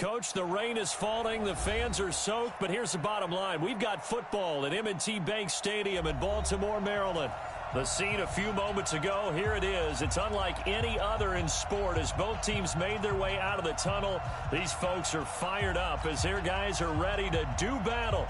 Coach, the rain is falling, the fans are soaked, but here's the bottom line. We've got football at M&T Bank Stadium in Baltimore, Maryland. The scene a few moments ago, here it is. It's unlike any other in sport as both teams made their way out of the tunnel. These folks are fired up as their guys are ready to do battle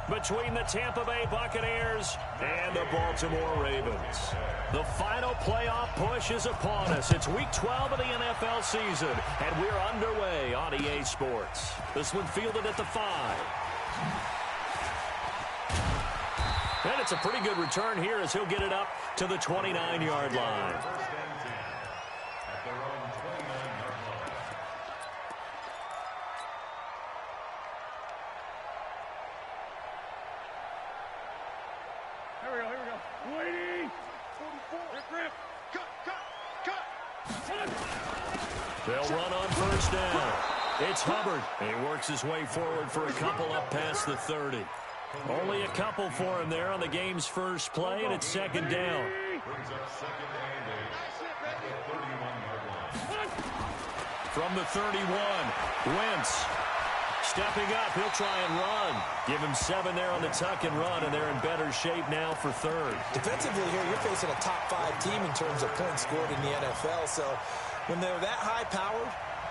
between the Tampa Bay Buccaneers and the Baltimore Ravens. The final playoff push is upon us. It's Week 12 of the NFL season, and we're underway on EA Sports. This one fielded at the 5. And it's a pretty good return here as he'll get it up to the 29-yard line. They'll run on first down. It's Hubbard. He works his way forward for a couple up past the 30. Only a couple for him there on the game's first play, and it's second down. From the 31, Wentz. Stepping up, he'll try and run. Give him 7 there on the tuck and run, and they're in better shape now for third. Defensively here, you're facing a top-5 team in terms of points scored in the NFL, so when they're that high-powered,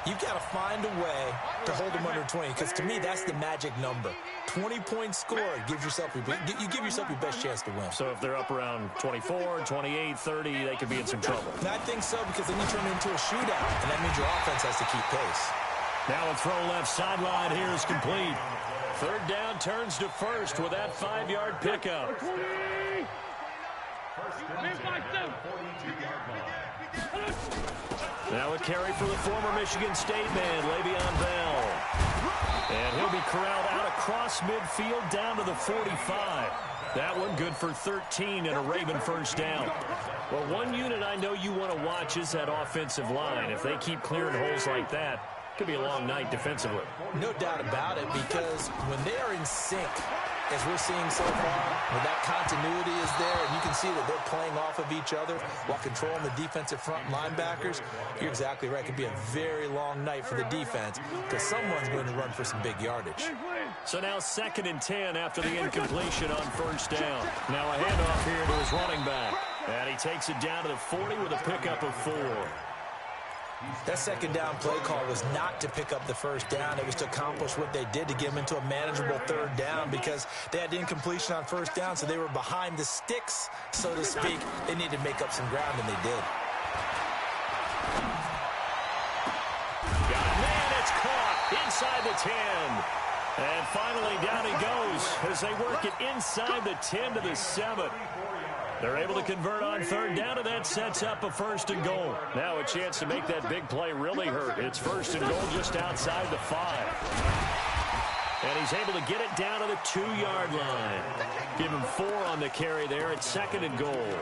you've got to find a way to hold them under 20, because to me, that's the magic number. 20 points scored, you give yourself your best chance to win. So if they're up around 24, 28, 30, they could be in some trouble. And I think so, because then you turn it into a shootout, and that means your offense has to keep pace. Now a throw left sideline here is complete. Third down turns to first with that 5-yard pickup. Now a carry for the former Michigan State man, Le'Veon Bell. And he'll be corralled out across midfield down to the 45. That one good for 13 and a Raven first down. Well, one unit I know you want to watch is that offensive line. If they keep clearing holes like that, could be a long night defensively. No doubt about it, because when they are in sync, as we're seeing so far, when that continuity is there, and you can see that they're playing off of each other while controlling the defensive front linebackers, you're exactly right. It could be a very long night for the defense, because someone's going to run for some big yardage. So now 2nd and 10 after the incompletion on first down. Now a handoff here to his running back. And he takes it down to the 40 with a pickup of 4. That second down play call was not to pick up the first down. It was to accomplish what they did to get them into a manageable third down, because they had incompletion on first down, so they were behind the sticks, so to speak. They needed to make up some ground, and they did. Got a man, it's caught inside the 10. And finally down he goes as they work it inside the 10 to the 7. They're able to convert on third down, and that sets up a 1st and goal. Now a chance to make that big play really hurt. It's 1st and goal just outside the 5. And he's able to get it down to the 2-yard line. Give him 4 on the carry there. It's 2nd and goal.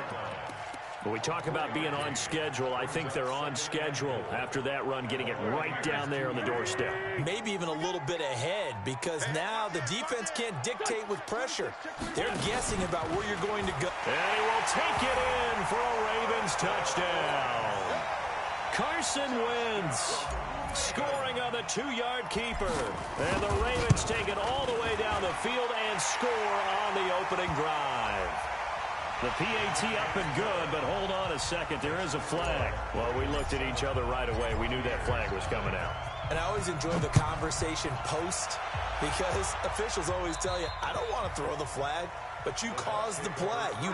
When we talk about being on schedule, I think they're on schedule after that run, getting it right down there on the doorstep. Maybe even a little bit ahead, because now the defense can't dictate with pressure. They're guessing about where you're going to go. And he will take it in for a Ravens touchdown. Carson Wentz scoring on the 2-yard keeper. And the Ravens take it all the way down the field and score on the opening drive. The PAT up and good, but hold on a second. There is a flag. Well, we looked at each other right away. We knew that flag was coming out. And I always enjoy the conversation post, because officials always tell you, I don't want to throw the flag, but you caused the play. You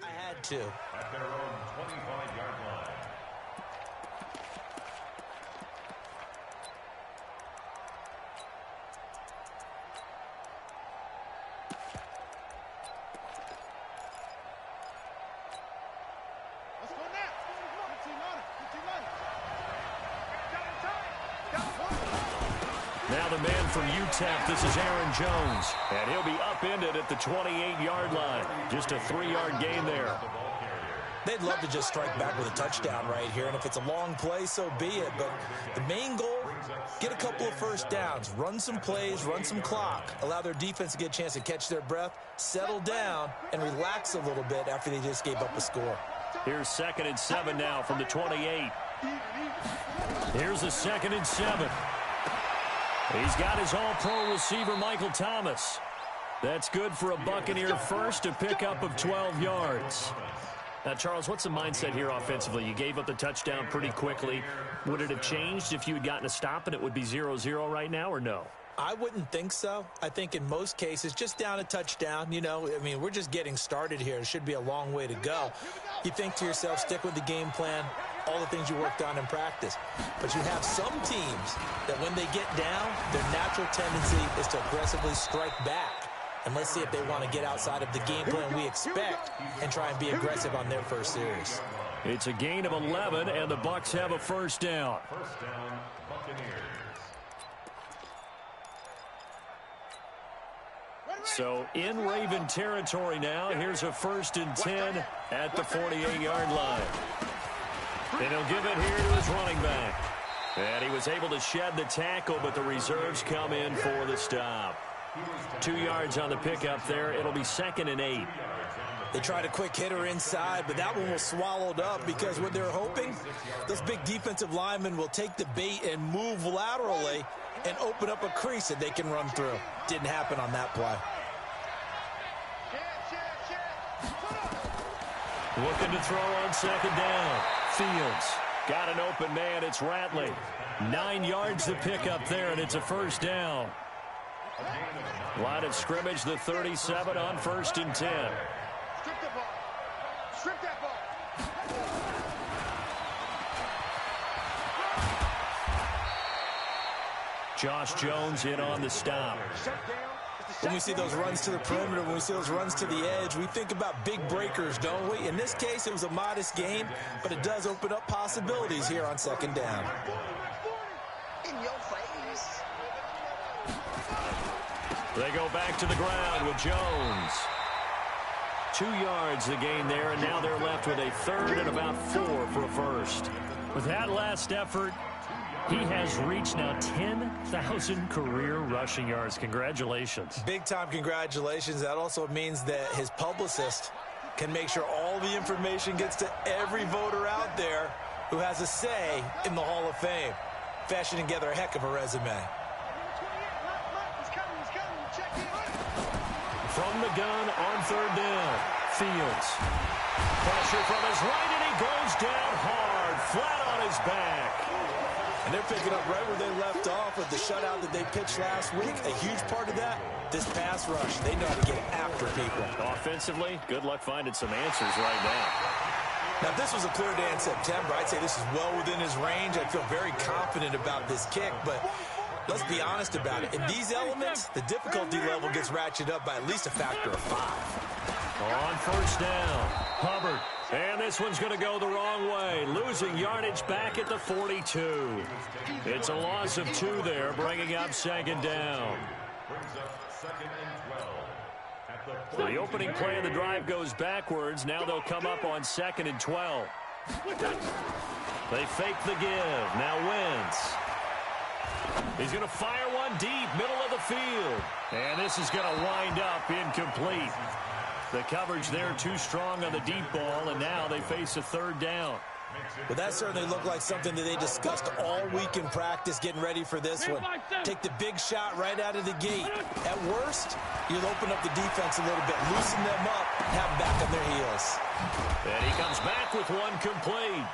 I had to. At their own 25-yard line. Let's go now. 15 on it. 15 on it. Now the man from UTEP, this is Aaron Jones. And he'll be upended at the 28-yard line. Just a 3-yard gain there. They'd love to just strike back with a touchdown right here, and if it's a long play, so be it. But the main goal, get a couple of first downs, run some plays, run some clock, allow their defense to get a chance to catch their breath, settle down, and relax a little bit after they just gave up a score. Here's 2nd and 7 now from the 28. Here's the 2nd and 7. He's got his all-pro receiver, Michael Thomas. That's good for a Buccaneer first, a pickup of 12 yards. Now, Charles, what's the mindset here offensively? You gave up the touchdown pretty quickly. Would it have changed if you had gotten a stop and it would be 0-0 right now, or no? I wouldn't think so. I think in most cases, just down a touchdown, we're just getting started here. It should be a long way to go. You think to yourself, stick with the game plan, all the things you worked on in practice. But you have some teams that when they get down, their natural tendency is to aggressively strike back. And let's see if they want to get outside of the game plan we expect and try and be aggressive on their first series. It's a gain of 11, and the Bucks have a first down. First down, Buccaneers. So in Raven territory now, here's a 1st and 10 at the 48-yard line. And he'll give it here to his running back. And he was able to shed the tackle, but the reserves come in for the stop. 2 yards on the pickup there. It'll be 2nd and 8. They tried a quick hitter inside, but that one was swallowed up because what they're hoping, those big defensive linemen will take the bait and move laterally and open up a crease that they can run through. Didn't happen on that play. Looking to throw on 2nd down. Fields got an open man. It's Ratley. 9 yards to pick up there, and it's a first down. Line of scrimmage, the 37 on 1st and 10. Strip the ball. Strip that ball. Josh Jones in on the stop. When we see those runs to the perimeter, when we see those runs to the edge, we think about big breakers, don't we? In this case, it was a modest gain, but it does open up possibilities here on 2nd down. In your face. They go back to the ground with Jones. 2 yards the gain there, and now they're left with a 3rd and about 4 for a first. With that last effort, he has reached now 10,000 career rushing yards. Congratulations. Big-time congratulations. That also means that his publicist can make sure all the information gets to every voter out there who has a say in the Hall of Fame. Fashioning together a heck of a resume. From the gun on 3rd down. Fields. Pressure from his right, and he goes down hard, flat on his back. And they're picking up right where they left off with the shutout that they pitched last week. A huge part of that, this pass rush. They know how to get after people. Offensively, good luck finding some answers right now. Now, if this was a clear day in September, I'd say this is well within his range. I feel very confident about this kick, but let's be honest about it. In these elements, the difficulty level gets ratcheted up by at least a factor of 5. On 1st down, Hubbard. And this one's going to go the wrong way. Losing yardage back at the 42. It's a loss of 2 there, bringing up 2nd down. So the opening play of the drive goes backwards. Now they'll come up on 2nd and 12. They fake the give. Now Wentz. He's going to fire one deep, middle of the field. And this is going to wind up incomplete. The coverage there too strong on the deep ball, and now they face a 3rd down. Well, that certainly looked like something that they discussed all week in practice, getting ready for this one. Take the big shot right out of the gate. At worst, you'll open up the defense a little bit, loosen them up, have them back on their heels. And he comes back with one complete.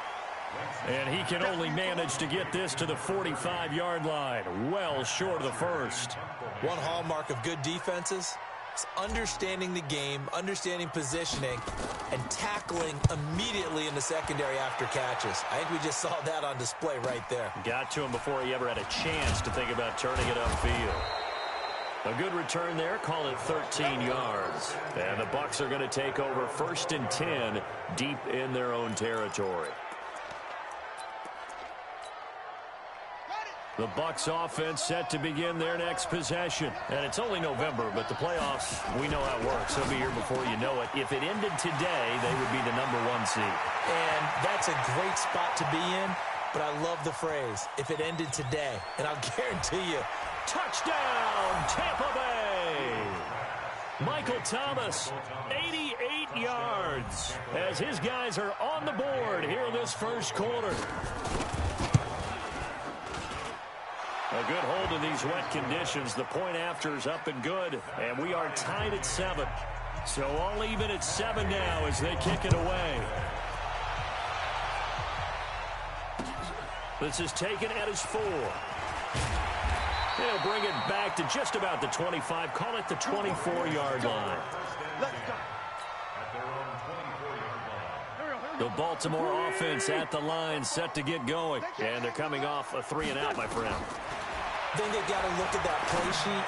And he can only manage to get this to the 45-yard line, well short of the first. One hallmark of good defenses It's understanding the game, understanding positioning, and tackling immediately in the secondary after catches. I think we just saw that on display right there. Got to him before he ever had a chance to think about turning it upfield. A good return there, call it 13 yards. And the Bucks are going to take over 1st and 10 deep in their own territory. The Bucks offense set to begin their next possession. And it's only November, but the playoffs, we know how it works. They'll be here before you know it. If it ended today, they would be the #1 seed. And that's a great spot to be in, but I love the phrase, if it ended today. And I'll guarantee you, touchdown, Tampa Bay! Michael Thomas, 88 yards, as his guys are on the board here in this first quarter. A good hold in these wet conditions. The point after is up and good, and we are tied at 7. So all even at 7 now as they kick it away. This is taken at his 4. They'll bring it back to just about the 25. Call it the 24-yard line. The Baltimore offense at the line, set to get going. And they're coming off a 3-and-out, my friend. I think they've got to look at that play sheet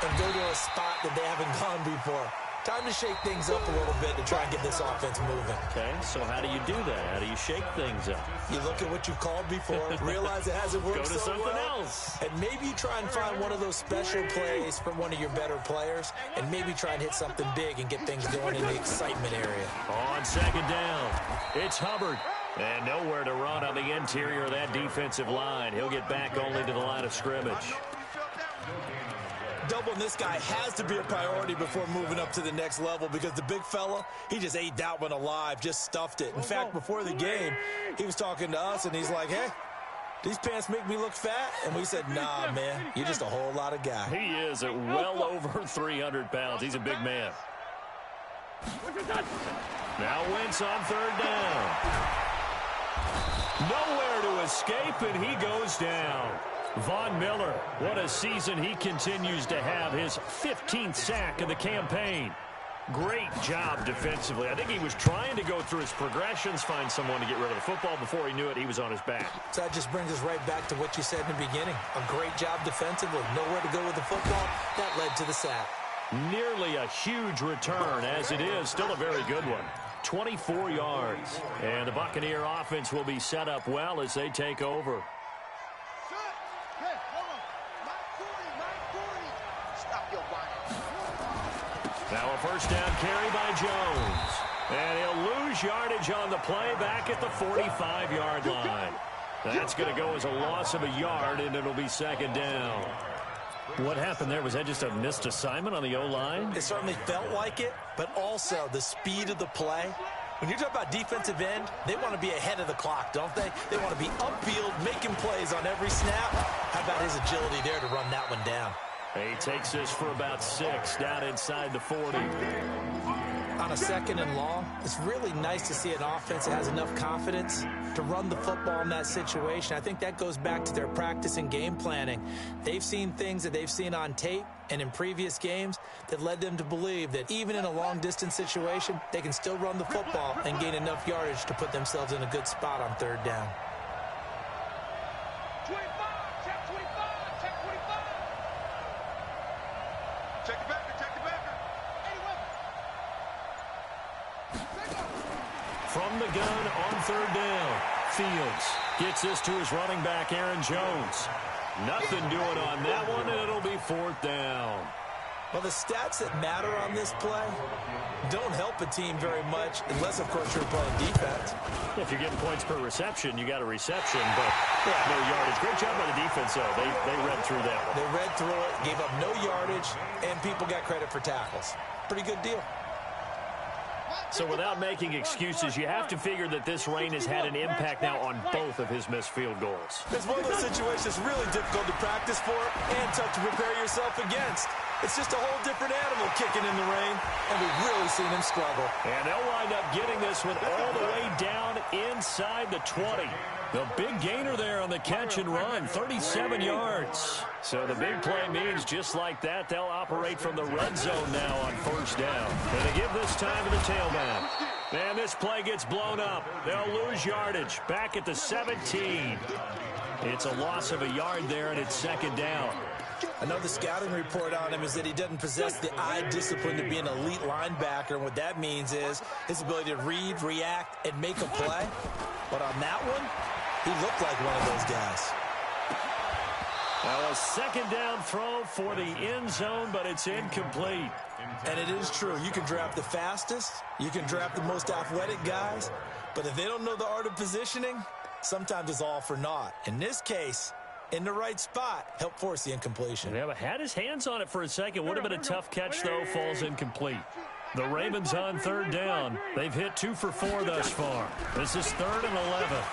and go to a spot that they haven't gone before. Time to shake things up a little bit to try and get this offense moving. Okay, so how do you do that? How do you shake things up? You look at what you've called before, realize it hasn't worked so well. Go to something else. And maybe you try and find one of those special plays from one of your better players, and maybe try and hit something big and get things going in the excitement area. On 2nd down, it's Hubbard. And nowhere to run on the interior of that defensive line. He'll get back only to the line of scrimmage. Doubling this guy has to be a priority before moving up to the next level because the big fella, he just ate that one alive, just stuffed it. In fact, before the game, he was talking to us, and he's like, hey, these pants make me look fat? And we said, nah, man, you're just a whole lot of guy. He is at well over 300 pounds. He's a big man. Now Wentz on 3rd down. Nowhere to escape, and he goes down. Von Miller, what a season he continues to have. His 15th sack of the campaign. Great job defensively. I think he was trying to go through his progressions, find someone to get rid of the football. Before he knew it, he was on his back. So that just brings us right back to what you said in the beginning. A great job defensively. Nowhere to go with the football. That led to the sack. Nearly a huge return, as it is. Still a very good one. 24 yards. And the Buccaneer offense will be set up well as they take over. Now a 1st down carry by Jones. And he'll lose yardage on the play back at the 45-yard line. That's going to go as a loss of a yard, and it'll be 2nd down. What happened there? Was that just a missed assignment on the O-line? It certainly felt like it, but also the speed of the play. When you're talking about defensive end, they want to be ahead of the clock, don't they? They want to be upfield, making plays on every snap. How about his agility there to run that one down? He takes this for about 6 down inside the 40. On a 2nd and long, it's really nice to see an offense that has enough confidence to run the football in that situation. I think that goes back to their practice and game planning. They've seen things that they've seen on tape and in previous games that led them to believe that even in a long-distance situation, they can still run the football and gain enough yardage to put themselves in a good spot on 3rd down. From the gun on 3rd down, Fields gets this to his running back, Aaron Jones. Nothing doing on that one, and it'll be 4th down. Well, the stats that matter on this play don't help a team very much, unless, of course, you're playing defense. If you're getting points per reception, you got a reception, but no yardage. Great job by the defense, though. They read through that one. They read through it, gave up no yardage, and people got credit for tackles. Pretty good deal. So without making excuses, you have to figure that this rain has had an impact now on both of his missed field goals. It's one of those situations really difficult to practice for and tough to prepare yourself against. It's just a whole different animal kicking in the rain, and we've really seen him struggle. And they'll wind up getting this one all the way down inside the 20. The big gainer there on the catch and run, 37 yards. So the big play means just like that, they'll operate from the red zone now on first down. And they give this time to the tailback. And this play gets blown up. They'll lose yardage back at the 17. It's a loss of a yard there, and it's second down. I know the scouting report on him is that he doesn't possess the eye discipline to be an elite linebacker, and what that means is his ability to read, react, and make a play. But on that one, he looked like one of those guys. Well, a second down throw for the end zone, but it's incomplete. And it is true. You can draft the fastest. You can draft the most athletic guys. But if they don't know the art of positioning, sometimes it's all for naught. In this case, in the right spot, help force the incompletion. Yeah, but had his hands on it for a second. Would have been a tough catch, though. Falls incomplete. The Ravens on third down. They've hit 2 for 4 thus far. This is 3rd and 11.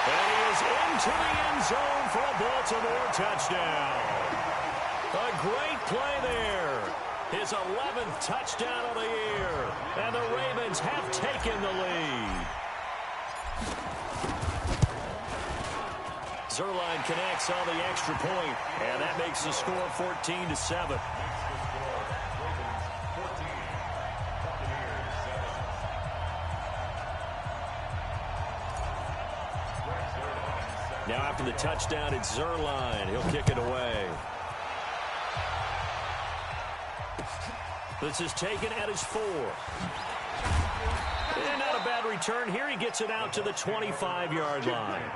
And he is into the end zone for a Baltimore touchdown. A great play there. His 11th touchdown of the year. And the Ravens have taken the lead. Zerline connects on the extra point, and that makes the score 14-7. Now after the touchdown, it's Zerline. He'll kick it away. This is taken at his 4. And not a bad return here. He gets it out to the 25-yard line.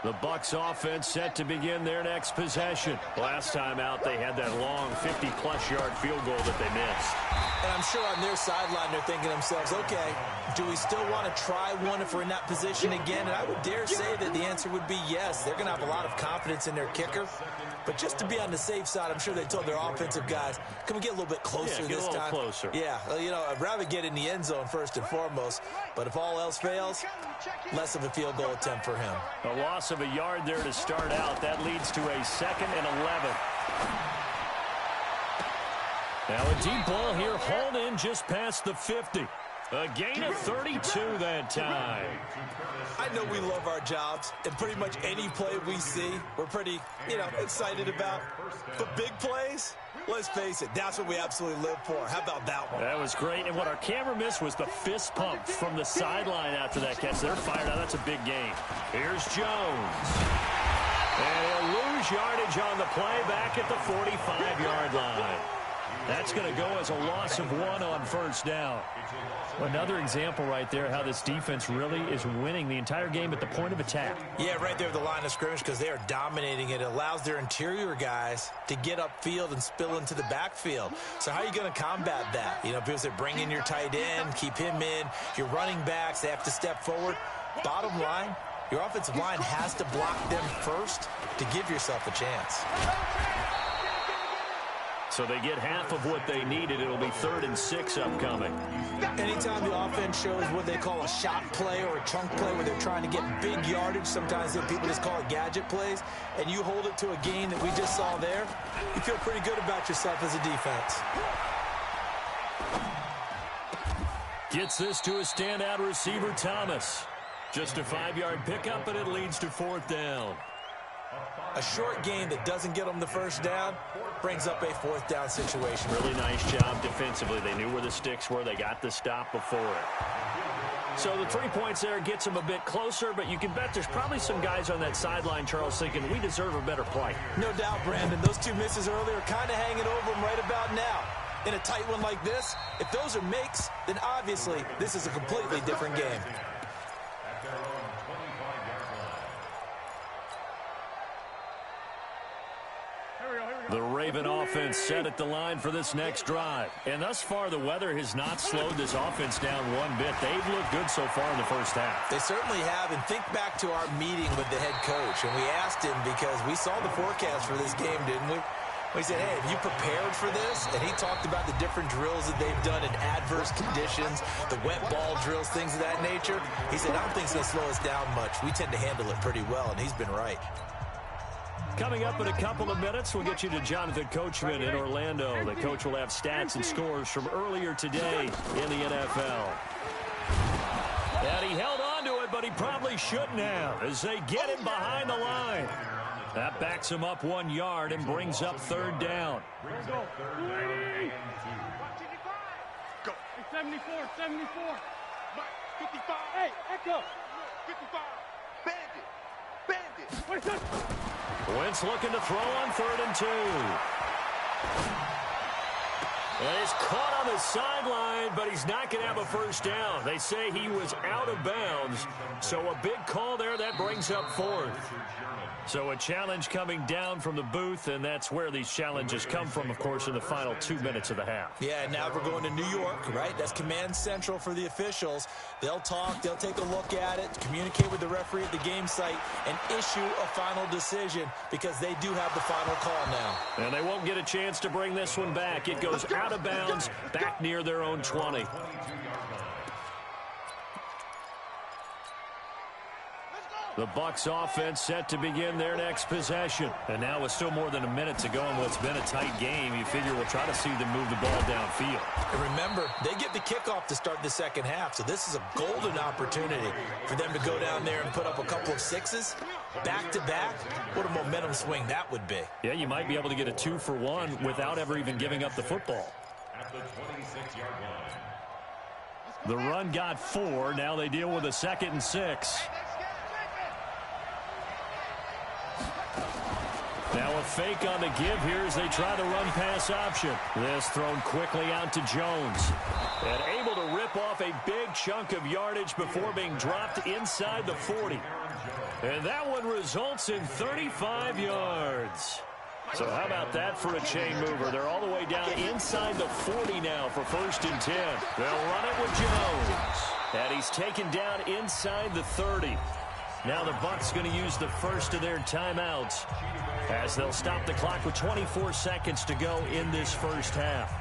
The Bucks offense set to begin their next possession. Last time out, they had that long 50-plus yard field goal that they missed. And I'm sure on their sideline they're thinking to themselves, okay, do we still want to try one if we're in that position again? And I would dare say that the answer would be yes. They're going to have a lot of confidence in their kicker. But just to be on the safe side, I'm sure they told their offensive guys, can we get a little bit closer this time? Get a little closer. Yeah, you know, I'd rather get in the end zone first and foremost. But if all else fails, less of a field goal attempt for him. A loss of a yard there to start out. That leads to a 2nd and 11. Now a deep ball here, hauled in just past the 50. A gain of 32 that time. I know we love our jobs, and pretty much any play we see, we're pretty, excited about. But big plays, let's face it, that's what we absolutely live for. How about that one? That was great, and what our camera missed was the fist pump from the sideline after that catch. They're fired out. That's a big gain. Here's Jones. And he'll lose yardage on the play back at the 45-yard line. That's going to go as a loss of 1 on first down. Another example right there how this defense really is winning the entire game at the point of attack. Yeah, right there at the line of scrimmage because they are dominating it. It allows their interior guys to get upfield and spill into the backfield. So how are you going to combat that? People say bring in your tight end, keep him in. Your running backs, they have to step forward. Bottom line, your offensive line has to block them first to give yourself a chance. So they get half of what they needed. It'll be 3rd and 6 upcoming. Anytime the offense shows what they call a shot play or a chunk play where they're trying to get big yardage, sometimes people just call it gadget plays, and you hold it to a gain that we just saw there, you feel pretty good about yourself as a defense. Gets this to a standout receiver, Thomas. Just a 5-yard pickup, and it leads to 4th down. A short gain that doesn't get them the first down brings up a 4th down situation. Really nice job defensively. They knew where the sticks were. They got the stop before it. So the 3 points there gets them a bit closer, but you can bet there's probably some guys on that sideline, Charles, thinking we deserve a better play. No doubt, Brandon. Those 2 misses earlier are kind of hanging over them right about now. In a tight one like this, if those are makes, then obviously this is a completely different game. The Raven offense set at the line for this next drive. And thus far, the weather has not slowed this offense down one bit. They've looked good so far in the first half. They certainly have. And think back to our meeting with the head coach. And we asked him because we saw the forecast for this game, didn't we? We said, hey, have you prepared for this? And he talked about the different drills that they've done in adverse conditions, the wet ball drills, things of that nature. He said, I don't think it's going to slow us down much. We tend to handle it pretty well, and he's been right. Coming up in a couple of minutes, we'll get you to Jonathan Coachman in Orlando. The coach will have stats and scores from earlier today in the NFL. And he held on to it, but he probably shouldn't have as they get him behind the line. That backs him up 1 yard and brings up 3rd down. Go. 74, 74. 55. Hey, echo. 55. Bandit. Wentz looking to throw on 3rd and 2. And he's caught on the sideline, but he's not going to have a first down. They say he was out of bounds. So a big call there. That brings up 4th. So a challenge coming down from the booth, and that's where these challenges come from, of course, in the final 2 minutes of the half. Yeah, now we're going to New York, right? That's command central for the officials. They'll talk, they'll take a look at it, communicate with the referee at the game site, and issue a final decision because they do have the final call now. And they won't get a chance to bring this one back. It goes out of bounds, back near their own 20. The Bucks offense set to begin their next possession. And now with still more than a minute to go in what's been a tight game, you figure we'll try to see them move the ball downfield. And remember, they get the kickoff to start the second half, so this is a golden opportunity for them to go down there and put up a couple of 6s back-to-back. What a momentum swing that would be. Yeah, you might be able to get a 2-for-1 without ever even giving up the football. At the 26-yard line. The run got 4. Now they deal with a 2nd and 6. Now a fake on the give here as they try the run-pass option. This thrown quickly out to Jones. And able to rip rip off a big chunk of yardage before being dropped inside the 40. And that one results in 35 yards. So how about that for a chain mover? They're all the way down inside the 40 now for 1st and 10. They'll run it with Jones. And he's taken down inside the 30. Now the Bucks going to use the first of their timeouts as they'll stop the clock with 24 seconds to go in this first half.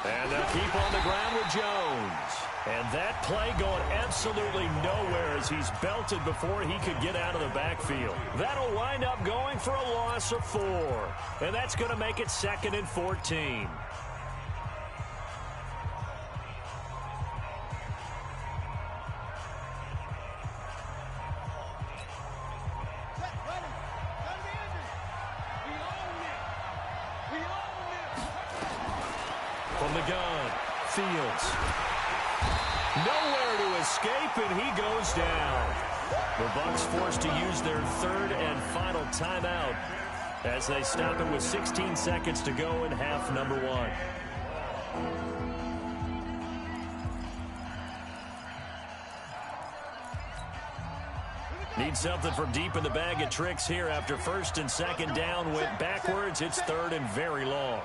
And they'll keep on the ground with Jones. And that play going absolutely nowhere as he's belted before he could get out of the backfield. That'll wind up going for a loss of 4. And that's going to make it 2nd and 14. From the gun, Fields. Nowhere to escape, and he goes down. The Bucks forced to use their 3rd and final timeout as they stop it with 16 seconds to go in half number 1. Need something from deep in the bag of tricks here after 1st and 2nd down went backwards. It's 3rd and very long.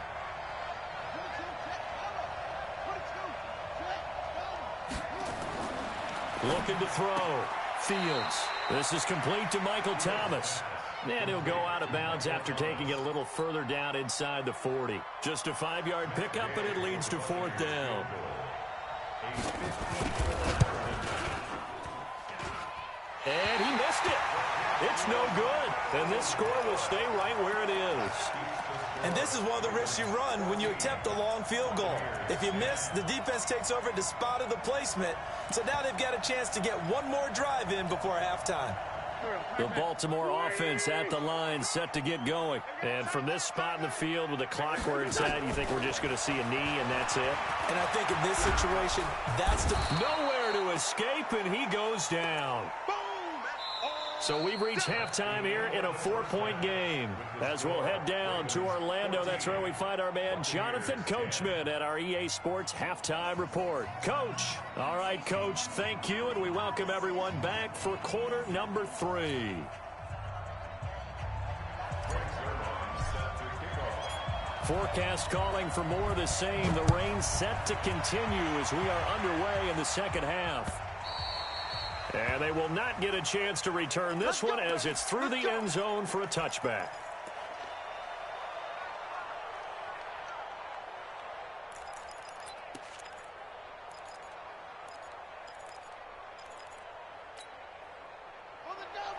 Looking to throw. Fields. This is complete to Michael Thomas. And he'll go out of bounds after taking it a little further down inside the 40. Just a 5-yard pickup, and it leads to 4th down. And he missed it. It's no good. And this score will stay right where it is. And this is one of the risks you run when you attempt a long field goal. If you miss, the defense takes over to spot of the placement. So now they've got a chance to get one more drive in before halftime. The Baltimore offense at the line, set to get going. And from this spot in the field with the clock where it's at, you think we're just going to see a knee and that's it? And I think in this situation, that's the... Nowhere to escape, and he goes down. So we've reached halftime here in a 4-point game. As we'll head down to Orlando, that's where we find our man Jonathan Coachman at our EA Sports Halftime Report. Coach. All right, Coach, thank you, and we welcome everyone back for quarter number 3. Forecast calling for more of the same. The rain set to continue as we are underway in the second half. And they will not get a chance to return this one as it's through the end zone for a touchback.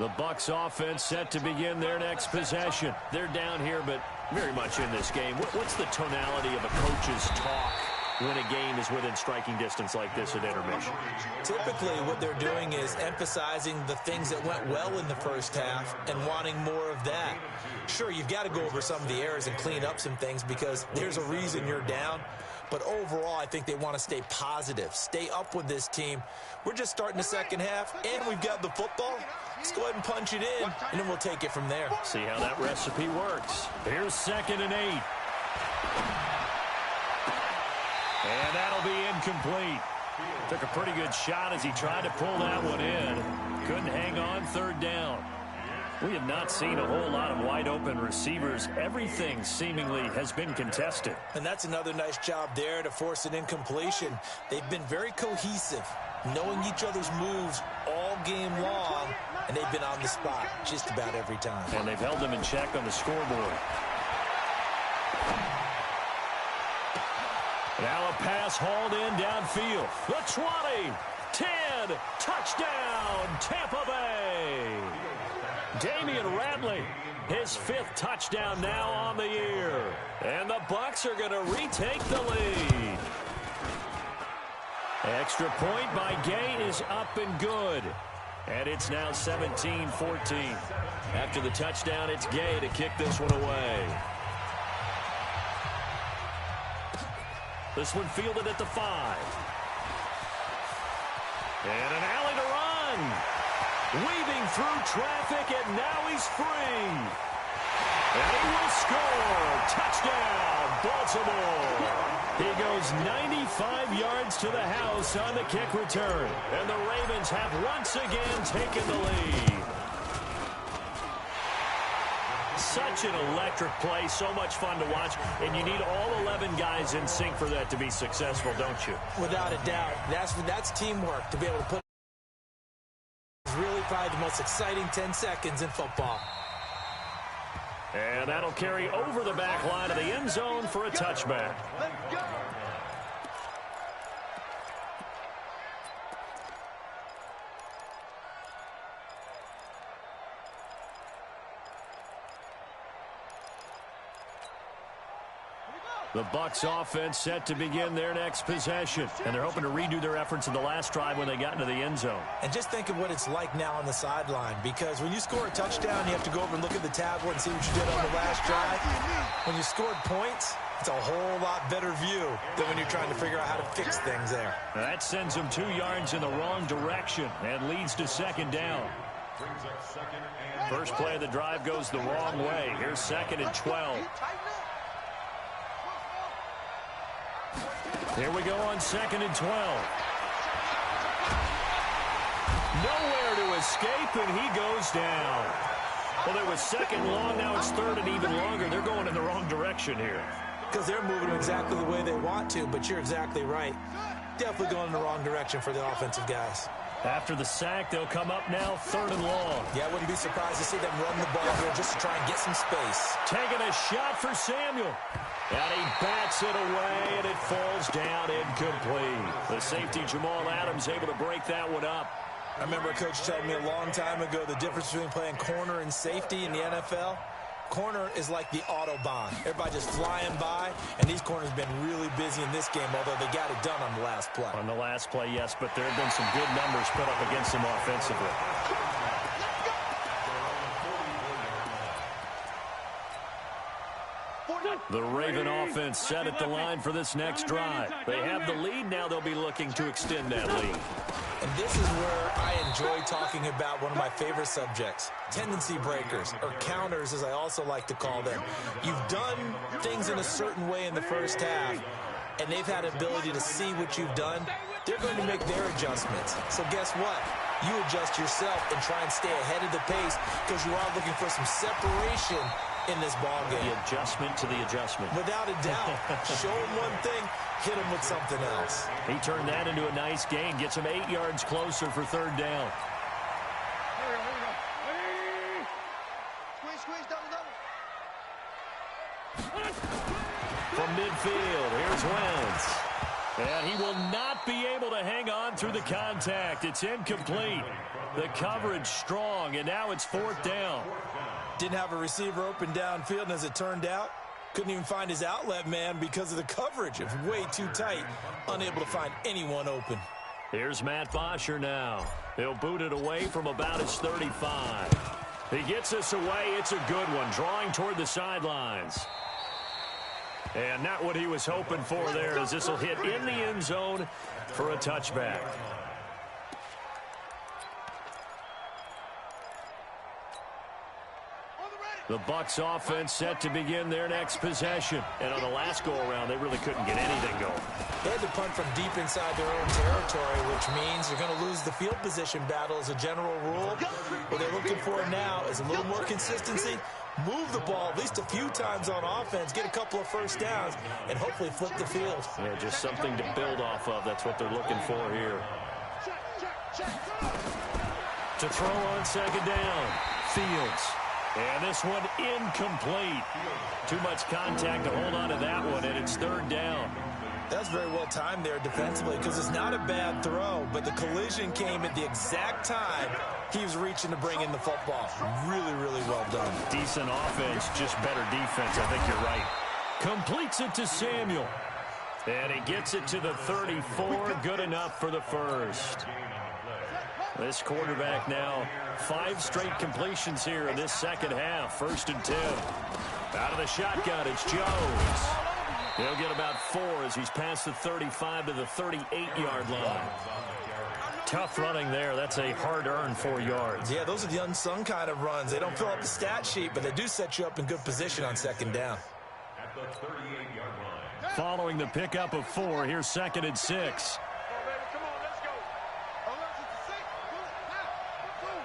The Bucks offense set to begin their next possession. They're down here, but very much in this game. What's the tonality of a coach's talk when a game is within striking distance like this at intermission? Typically, what they're doing is emphasizing the things that went well in the first half and wanting more of that. Sure, you've got to go over some of the errors and clean up some things because there's a reason you're down. But overall, I think they want to stay positive, stay up with this team. We're just starting the second half, and we've got the football. Let's go ahead and punch it in, and then we'll take it from there. See how that recipe works. Here's 2nd and 8. And that'll be incomplete. Took a pretty good shot as he tried to pull that one in. Couldn't hang on 3rd down. We have not seen a whole lot of wide-open receivers. Everything seemingly has been contested. And that's another nice job there to force an incompletion. They've been very cohesive, knowing each other's moves all game long, and they've been on the spot just about every time. And they've held them in check on the scoreboard. Now a pass hauled in downfield. The 20, 10, touchdown, Tampa Bay. Damian Radley, his 5th touchdown now on the year. And the Bucks are going to retake the lead. Extra point by Gay is up and good. And it's now 17-14. After the touchdown, it's Gay to kick this one away. This one fielded at the 5. And an alley to run. Weaving through traffic, and now he's free. Touchdown, Baltimore. He goes 95 yards to the house on the kick return. And the Ravens have once again taken the lead. Such an electric play, so much fun to watch, and you need all 11 guys in sync for that to be successful, don't you? Without a doubt. That's teamwork to be able to put. It's really probably the most exciting 10 seconds in football. And that'll carry over the back line of the end zone for a touchback. Let's go. The Bucks offense set to begin their next possession. And they're hoping to redo their efforts in the last drive when they got into the end zone. And just think of what it's like now on the sideline, because when you score a touchdown, you have to go over and look at the tablet and see what you did on the last drive. When you scored points, it's a whole lot better view than when you're trying to figure out how to fix things there. That sends them 2 yards in the wrong direction and leads to second down. First play of the drive goes the wrong way. Here's 2nd and 12. Here we go on 2nd and 12. Nowhere to escape, and he goes down. Well, it was 2nd long, now it's 3rd and even longer. They're going in the wrong direction here. Because they're moving exactly the way they want to, but you're exactly right. Definitely going in the wrong direction for the offensive guys. After the sack, they'll come up now 3rd and long. Yeah, I wouldn't be surprised to see them run the ball here just to try and get some space. Taking a shot for Samuel. And he bats it away, and it falls down incomplete. The safety, Jamal Adams, able to break that one up. I remember a coach telling me a long time ago the difference between playing corner and safety in the NFL. Corner is like the Autobahn. Everybody just flying by, and these corners have been really busy in this game, although they got it done on the last play. On the last play, yes, but there have been some good numbers put up against them offensively. The Raven offense set at the line for this next drive. They have the lead now. They'll be looking to extend that lead. And this is where I enjoy talking about one of my favorite subjects, tendency breakers, or counters as I also like to call them. You've done things in a certain way in the first half, and they've had an ability to see what you've done. They're going to make their adjustments. So guess what? You adjust yourself and try and stay ahead of the pace because you are looking for some separation in this ball game. The adjustment to the adjustment. Without a doubt. Show him one thing, hit him with something else. He turned that into a nice gain. Gets him 8 yards closer for 3rd down. Here we go. Squeeze, double. From midfield, here's Wentz. And he will not be able to hang on through the contact. It's incomplete. The coverage strong, and now it's 4th down. Didn't have a receiver open downfield, and as it turned out, couldn't even find his outlet man because of the coverage. It was way too tight, unable to find anyone open. Here's Matt Bosher now. He'll boot it away from about his 35. He gets us away. It's a good one, drawing toward the sidelines. And not what he was hoping for there, as this will hit in the end zone for a touchback. The Bucks offense set to begin their next possession. And on the last go-around, they really couldn't get anything going. They had to punt from deep inside their own territory, which means you're going to lose the field position battle as a general rule. What they're looking for now is a little more consistency, move the ball at least a few times on offense, get a couple of first downs, and hopefully flip the field. Yeah, just something to build off of. That's what they're looking for here. To throw on 2nd down, Fields. And this one incomplete. Too much contact to hold on to that one, and it's 3rd down. That's very well timed there defensively because it's not a bad throw, but the collision came at the exact time he was reaching to bring in the football. Really, really well done. Decent offense, just better defense. I think you're right. Completes it to Samuel. And he gets it to the 34. Good enough for the first. This quarterback now 5 straight completions here in this second half. 1st and 10. Out of the shotgun, it's Jones. He'll get about 4 as he's past the 35 to the 38-yard line. Tough running there. That's a hard-earned 4 yards. Yeah, those are the unsung kind of runs. They don't fill up the stat sheet, but they do set you up in good position on 2nd down. at the 38-yard line. Following the pickup of 4, here's 2nd and 6. Come on, let's go. Oh, look, it's a 6. Boom,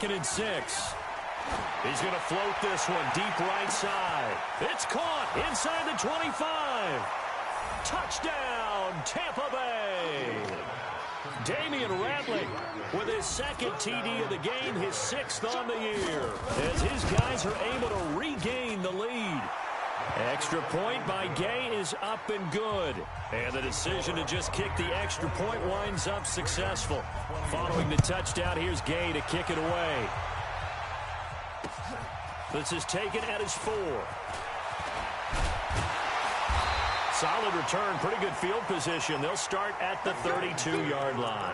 boom. 2nd and 6. He's going to float this one deep right side. It's caught inside the 25. Touchdown, Tampa Bay. Damian Rattling with his 2nd TD of the game, his 6th on the year, as his guys are able to regain the lead. Extra point by Gay is up and good. And the decision to just kick the extra point winds up successful. Following the touchdown, here's Gay to kick it away. This is taken at his 4. Solid return, pretty good field position. They'll start at the 32-yard line.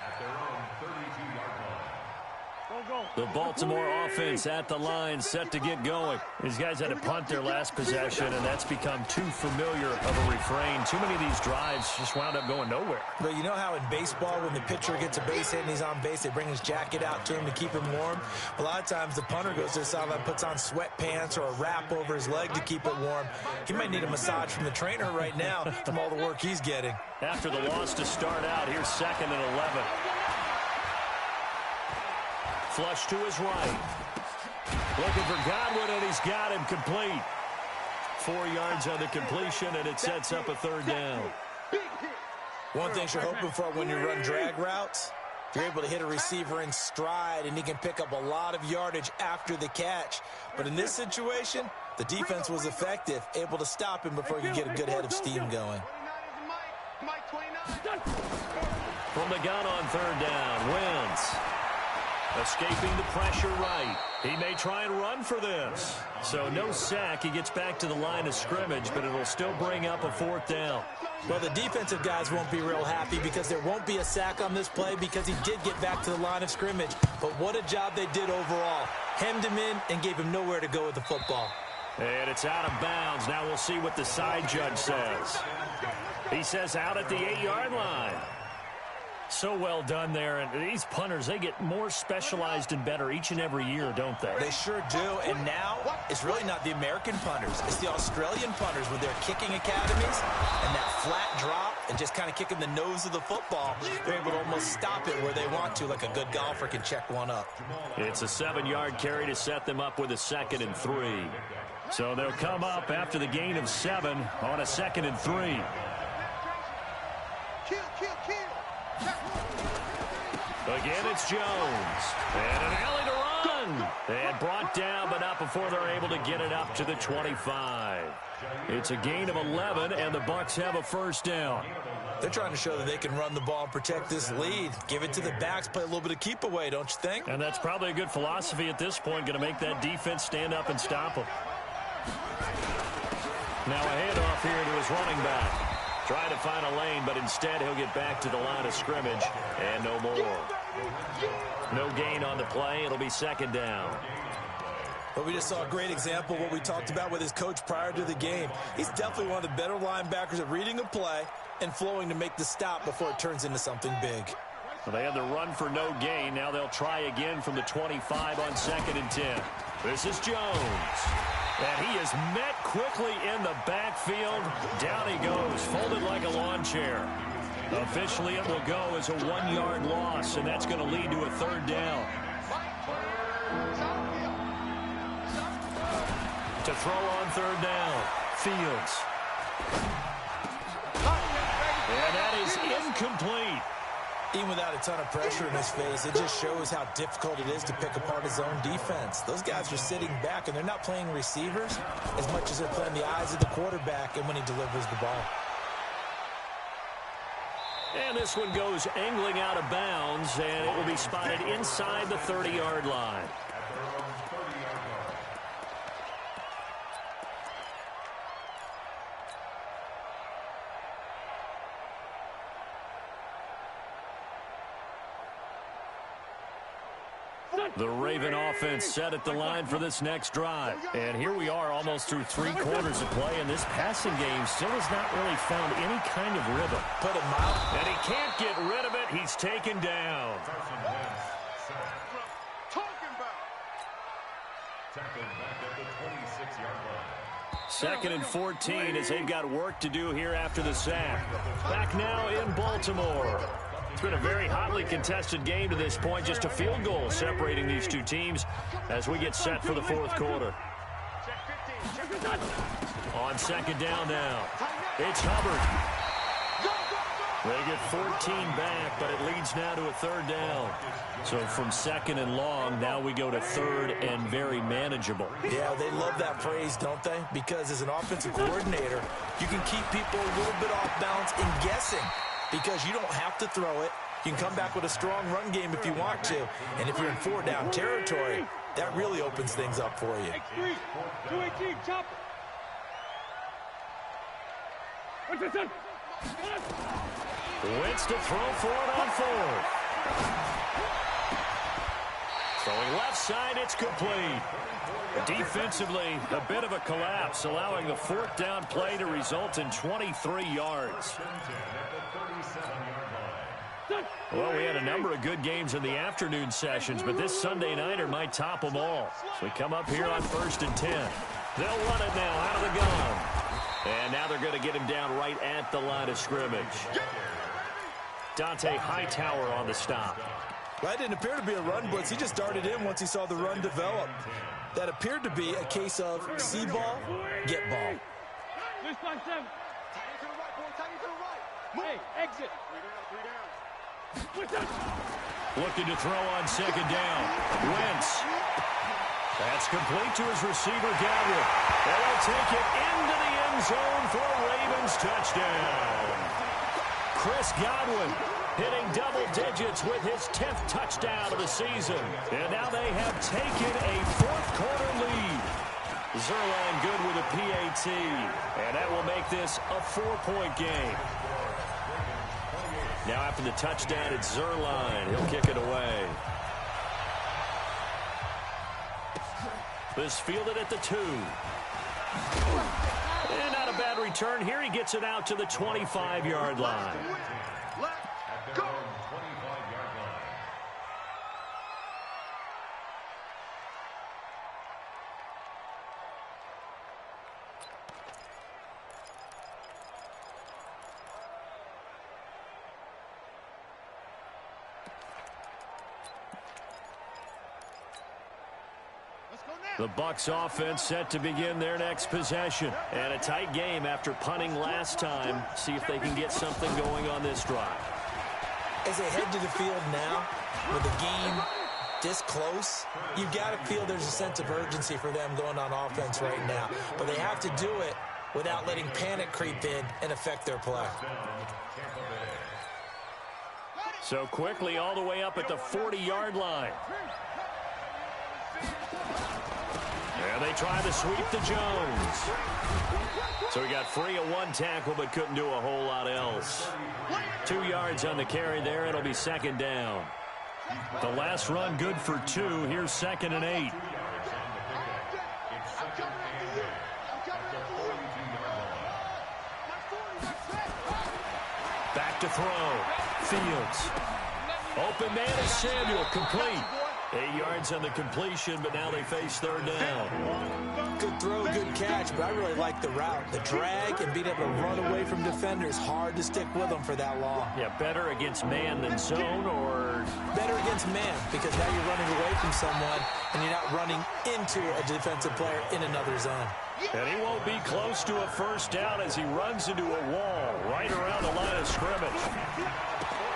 At their own 32-yard line. The Baltimore offense at the line, set to get going. These guys had to punt their last possession, and that's become too familiar of a refrain. Too many of these drives just wound up going nowhere. But you know how in baseball, when the pitcher gets a base hit and he's on base, they bring his jacket out to him to keep him warm? A lot of times the punter goes to the sideline, puts on sweatpants or a wrap over his leg to keep it warm. He might need a massage from the trainer right now from all the work he's getting. After the loss to start out, here's 2nd and 11. Flush to his right. Looking for Godwin, and he's got him complete. 4 yards on the completion, and it sets up a 3rd down. One thing you're hoping for when you run drag routes, you're able to hit a receiver in stride, and he can pick up a lot of yardage after the catch. But in this situation, the defense was effective, able to stop him before he could get a good head of steam going. From the gun on 3rd down, Wins. Escaping the pressure right. He may try and run for this. So no sack. He gets back to the line of scrimmage, but it'll still bring up a 4th down. Well, the defensive guys won't be real happy because there won't be a sack on this play because he did get back to the line of scrimmage. But what a job they did overall. Hemmed him in and gave him nowhere to go with the football. And it's out of bounds. Now we'll see what the side judge says. He says out at the 8-yard line. So well done there. And these punters, they get more specialized and better each and every year, don't they? They sure do. And now it's really not the American punters. It's the Australian punters with their kicking academies and that flat drop and just kind of kicking the nose of the football. They're able to almost stop it where they want to, like a good golfer can check one up. It's a 7-yard carry to set them up with a 2nd and 3. So they'll come up after the gain of 7 on a 2nd and 3. Again, it's Jones. And an alley to run. And brought down, but not before they're able to get it up to the 25. It's a gain of 11, and the Bucks have a 1st down. They're trying to show that they can run the ball and protect this lead. Give it to the backs, play a little bit of keep away, don't you think? And that's probably a good philosophy at this point, going to make that defense stand up and stop them. Now a handoff here to his running back. Trying to find a lane, but instead he'll get back to the line of scrimmage, and no more. No gain on the play. It'll be 2nd down. But we just saw a great example of what we talked about with his coach prior to the game. He's definitely one of the better linebackers at reading a play and flowing to make the stop before it turns into something big. Well, they had the run for no gain. Now they'll try again from the 25 on 2nd and 10. This is Jones. And he is met quickly in the backfield. Down he goes, folded like a lawn chair. Officially, it will go as a 1-yard loss, and that's going to lead to a 3rd down. To throw on 3rd down, Fields. And that is incomplete. Even without a ton of pressure in his face, it just shows how difficult it is to pick apart his own defense. Those guys are sitting back, and they're not playing receivers as much as they're playing the eyes of the quarterback and when he delivers the ball. And this one goes angling out of bounds, and it will be spotted inside the 30-yard line. The Raven offense set at the line for this next drive. And here we are almost through 3 quarters of play, and this passing game still has not really found any kind of rhythm. Put him out. And he can't get rid of it. He's taken down. Second and 14 as they've got work to do here after the sack. Back now in Baltimore. It's been a very hotly contested game to this point. Just a field goal separating these two teams as we get set for the fourth quarter. On second down now, it's Hubbard. They get 14 back, but it leads now to a third down. So from second and long, now we go to third and very manageable. Yeah, they love that phrase, don't they? Because as an offensive coordinator, you can keep people a little bit off balance in guessing because you don't have to throw it. You can come back with a strong run game if you want to. And if you're in four-down territory, that really opens things up for you. X3, 218, chop it. Wentz to throw for it on fourth. Throwing left side, it's complete. Defensively, a bit of a collapse, allowing the fourth down play to result in 23 yards. Well, we had a number of good games in the afternoon sessions, but this Sunday nighter might top them all. So we come up here on 1st and 10. They'll run it now out of the gun. And now they're going to get him down right at the line of scrimmage. Dante Hightower on the stop. Well, that didn't appear to be a run blitz. He just darted in once he saw the run develop. That appeared to be a case of see ball, get ball. Hey, exit. Looking to throw on second down. Wentz. That's complete to his receiver, Godwin. And they'll take it into the end zone for a Ravens touchdown. Chris Godwin hitting double digits with his 10th touchdown of the season. And now they have taken a fourth-quarter lead. Zerline good with a PAT. And that will make this a 4-point game. Now after the touchdown, it's Zerline. He'll kick it away. This fielded at the 2. And not a bad return here. He gets it out to the 25-yard line. Let's go. 25-yard line. The Bucks offense set to begin their next possession. And a tight game after punting last time. See if they can get something going on this drive. As they head to the field now, with the game this close, you've got to feel there's a sense of urgency for them going on offense right now. But they have to do it without letting panic creep in and affect their play. So quickly all the way up at the 40-yard line. And they try to sweep to Jones. So he got free of one tackle but couldn't do a whole lot else. 2 yards on the carry there. It'll be second down. The last run good for 2. Here's 2nd and 8. Back to throw. Fields. Open man is Samuel. Complete. 8 yards on the completion, but now they face third down. Good throw, good catch, but I really like the route. The drag and being able to run away from defenders, hard to stick with them for that long. Yeah, better against man than zone, or? Better against man, because now you're running away from someone and you're not running into a defensive player in another zone. And he won't be close to a first down as he runs into a wall right around the line of scrimmage.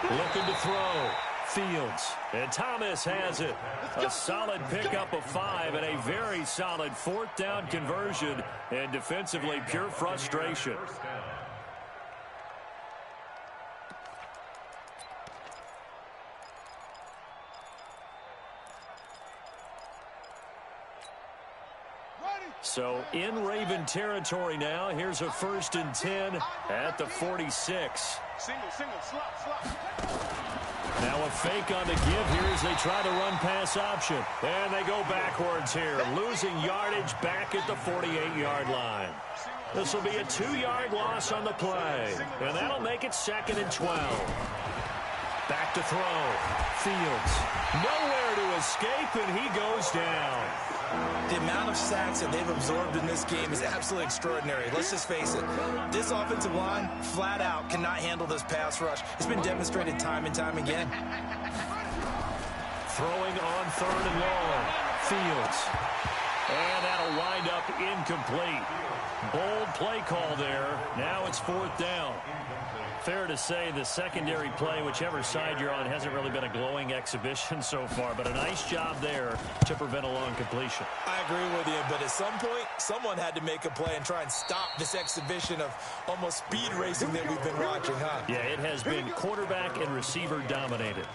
Looking to throw. Fields. And Thomas has it. A solid pickup of 5 and a very solid fourth down conversion. And defensively, pure frustration. So in Raven territory now. Here's a 1st and 10 at the 46. Single, slot. Now a fake on the give here as they try the run-pass option. And they go backwards here, losing yardage back at the 48-yard line. This will be a 2-yard loss on the play. And that'll make it 2nd and 12. Back to throw. Fields. Nowhere to escape, and he goes down. The amount of sacks that they've absorbed in this game is absolutely extraordinary. Let's just face it. This offensive line, flat out, cannot handle this pass rush. It's been demonstrated time and time again. Throwing on 3rd and long. Fields. And that'll wind up incomplete. Bold play call there. Now it's 4th down. Fair to say the secondary play, whichever side you're on, hasn't really been a glowing exhibition so far, but a nice job there to prevent a long completion. I agree with you, but at some point, someone had to make a play and try and stop this exhibition of almost speed racing that we've been watching, huh? Yeah, it has been quarterback and receiver dominated.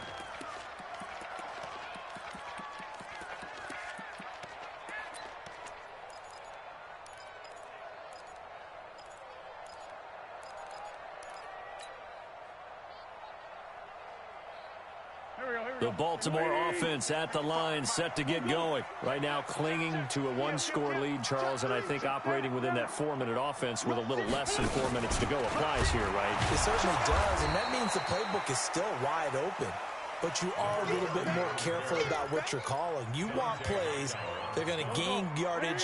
The Baltimore offense at the line, set to get going. Right now clinging to a 1-score lead, Charles, and I think operating within that 4-minute offense with a little less than 4 minutes to go applies here, right? It certainly does, and that means the playbook is still wide open. But you are a little bit more careful about what you're calling. You want plays they're going to gain yardage,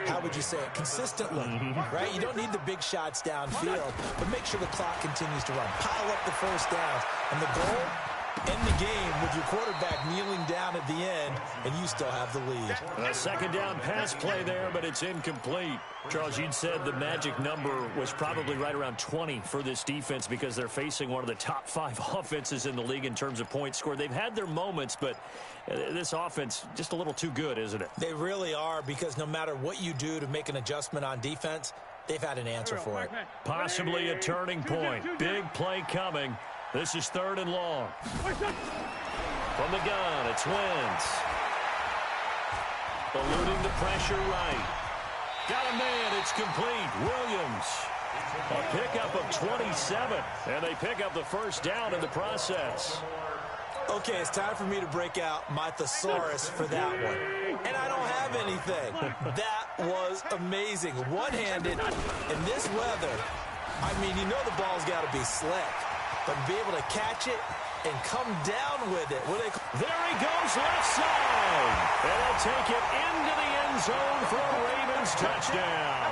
how would you say it, consistently, right? You don't need the big shots downfield, but make sure the clock continues to run. Pile up the first downs, and the goal, end the game with your quarterback kneeling down at the end, and you still have the lead. A 2nd down pass play there, but it's incomplete. Charles, you'd said the magic number was probably right around 20 for this defense because they're facing one of the top 5 offenses in the league in terms of points scored. They've had their moments, but this offense just a little too good, isn't it? They really are, because no matter what you do to make an adjustment on defense, they've had an answer for it. Possibly a turning point. Big play coming. This is 3rd and long. From the gun, it's Wentz. Eluding the pressure right. Got a man, it's complete. Williams. A pickup of 27, and they pick up the first down in the process. Okay, it's time for me to break out my thesaurus for that one. And I don't have anything. That was amazing. One-handed in this weather. I mean, you know the ball's got to be slick. But be able to catch it and come down with it. There he goes, left side. And he'll take it into the end zone for a Ravens touchdown.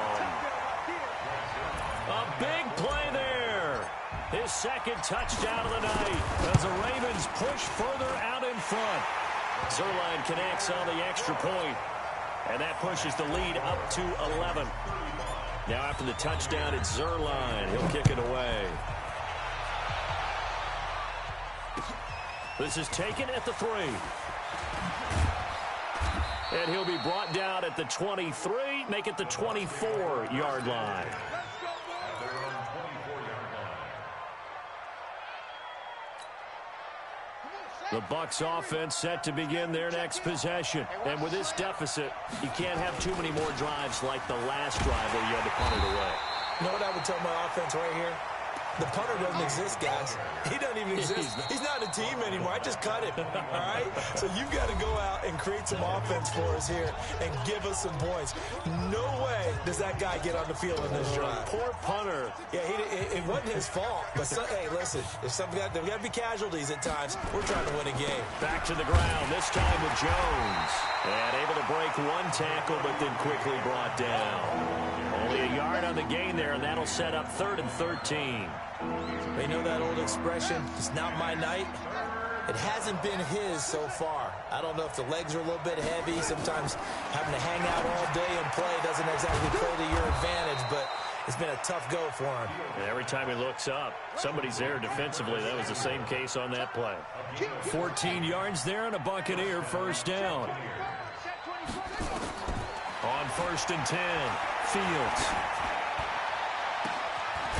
A big play there. His 2nd touchdown of the night as the Ravens push further out in front. Zerline connects on the extra point, and that pushes the lead up to 11. Now after the touchdown, it's Zerline. He'll kick it away. This is taken at the 3. And he'll be brought down at the 23, make it the 24-yard line. The Bucks offense set to begin their next possession. And with this deficit, you can't have too many more drives like the last drive where you had to punt it away. You know what I would tell my offense right here? The punter doesn't exist, guys. He doesn't even exist. He's not a team anymore. I just cut him, all right? So you've got to go out and create some offense for us here and give us some points. No way does that guy get on the field in this drive. Poor punter. Yeah, it wasn't his fault. But, hey, listen, there's got to be casualties at times. We're trying to win a game. Back to the ground, this time with Jones. And able to break one tackle, but then quickly brought down. Only a yard on the gain there, and that'll set up 3rd and 13. They know that old expression, it's not my night. It hasn't been his so far. I don't know if the legs are a little bit heavy. Sometimes having to hang out all day and play doesn't exactly play to your advantage, but it's been a tough go for him. And every time he looks up, somebody's there defensively. That was the same case on that play. 14 yards there and a Buccaneer first down. On 1st and 10, Fields.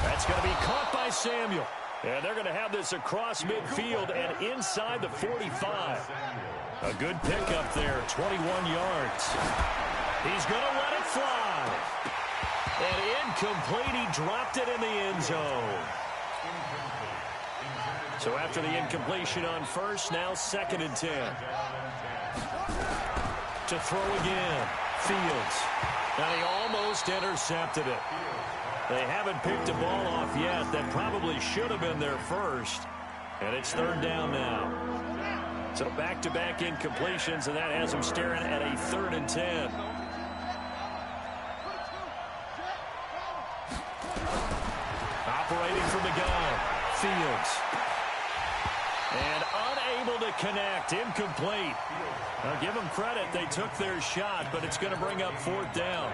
That's going to be caught by Samuel. And they're going to have this across midfield and inside the 45. A good pickup there, 21 yards. He's going to let it fly. And incomplete, he dropped it in the end zone. So after the incompletion on 1st, now 2nd and 10. To throw again, Fields. And he almost intercepted it. They haven't picked a ball off yet. That probably should have been their first. And it's 3rd down now. So back-to-back incompletions, and that has him staring at a 3rd and 10. Operating from the gun, Fields. And unable to connect, incomplete. Now give them credit, they took their shot, but it's going to bring up 4th down.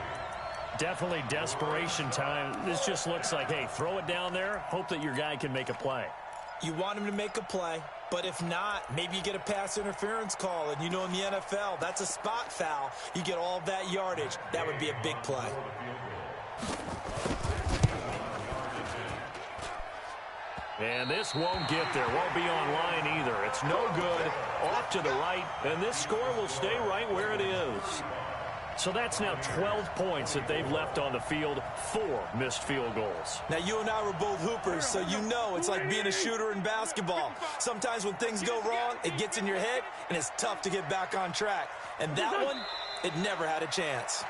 Definitely desperation time. This just looks like, hey, throw it down there, hope that your guy can make a play. You want him to make a play, but if not, maybe you get a pass interference call. And you know in the NFL, that's a spot foul. You get all of that yardage. That would be a big play. And this won't get there. Won't be online either. It's no good. Off to the right, and this score will stay right where it is. So that's now 12 points that they've left on the field, 4 missed field goals. Now, you and I were both hoopers, so you know it's like being a shooter in basketball. Sometimes when things go wrong, it gets in your head, and it's tough to get back on track. And that one, it never had a chance.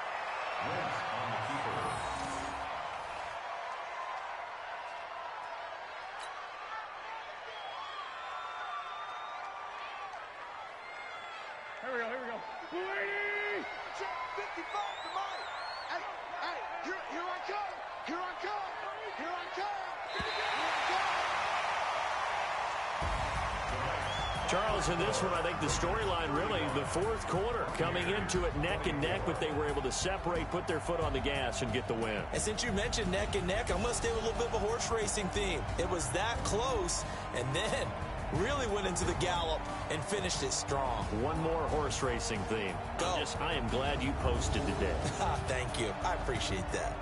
Here we go. 55 to Mike. Hey, here I come. Charles, in this one, I think the storyline really, the 4th quarter, coming into it neck and neck, but they were able to separate, put their foot on the gas, and get the win. And since you mentioned neck and neck, I'm going to stay with a little bit of a horse racing theme. It was that close, and then really went into the gallop and finished it strong. One more horse racing theme. Go. I am glad you posted today. Thank you. I appreciate that.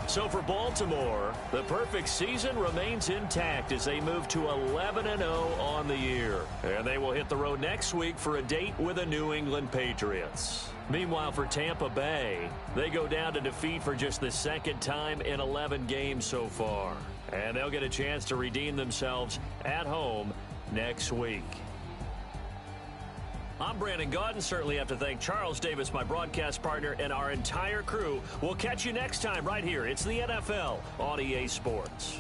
So for Baltimore, the perfect season remains intact as they move to 11-0 on the year. And they will hit the road next week for a date with the New England Patriots. Meanwhile, for Tampa Bay, they go down to defeat for just the 2nd time in 11 games so far. And they'll get a chance to redeem themselves at home next week. I'm Brandon Gaudin. Certainly have to thank Charles Davis, my broadcast partner, and our entire crew. We'll catch you next time right here. It's the NFL on EA Sports.